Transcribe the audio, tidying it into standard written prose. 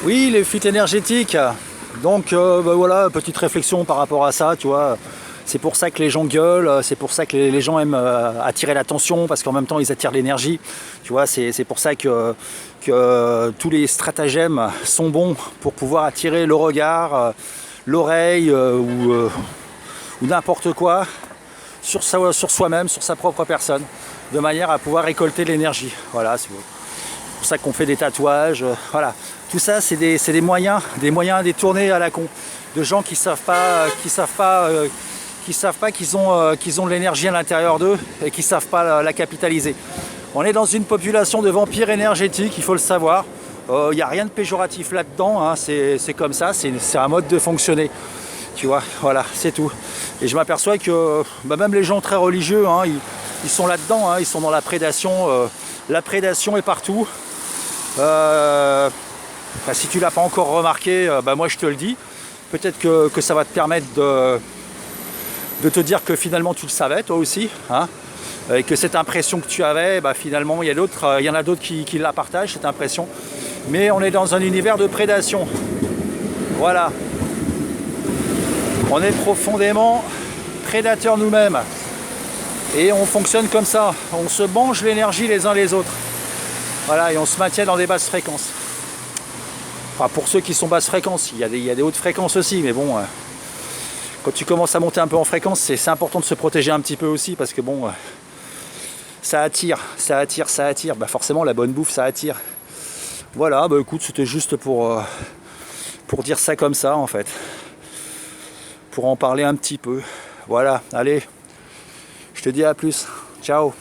Oui, les fuites énergétiques. Donc bah voilà, petite réflexion par rapport à ça, tu vois. C'est pour ça que les gens gueulent, c'est pour ça que les gens aiment attirer l'attention, parce qu'en même temps ils attirent l'énergie. Tu vois, c'est pour ça que tous les stratagèmes sont bons pour pouvoir attirer le regard, l'oreille ou n'importe quoi sur soi-même, sur sa propre personne, de manière à pouvoir récolter de l'énergie. Voilà, c'est pour ça qu'on fait des tatouages, voilà. Tout ça, c'est des moyens détournés à la con, de gens qui savent pas qu'ils ont de l'énergie à l'intérieur d'eux et qui savent pas la capitaliser. On est dans une population de vampires énergétiques, il faut le savoir. Il n'y a rien de péjoratif là-dedans, hein, c'est comme ça, c'est un mode de fonctionner. Tu vois, voilà, c'est tout. Et je m'aperçois que bah, même les gens très religieux, hein, ils sont là-dedans, hein, ils sont dans la prédation. La prédation est partout. Bah, si tu l'as pas encore remarqué, bah, moi je te le dis. Peut-être que ça va te permettre de te dire que finalement tu le savais toi aussi, hein, et que cette impression que tu avais, bah, finalement il y en a d'autres qui la partagent, cette impression. Mais on est dans un univers de prédation. Voilà. On est profondément prédateurs nous-mêmes. Et on fonctionne comme ça. On se mange l'énergie les uns les autres. Voilà, et on se maintient dans des basses fréquences. Enfin, pour ceux qui sont basses fréquences, il y a des hautes fréquences aussi, mais bon, quand tu commences à monter un peu en fréquence, c'est important de se protéger un petit peu aussi, parce que bon, ça attire. Bah forcément, la bonne bouffe, ça attire. Voilà, bah écoute, c'était juste pour dire ça comme ça, en fait. Pour en parler un petit peu. Voilà, allez, je te dis à plus. Ciao.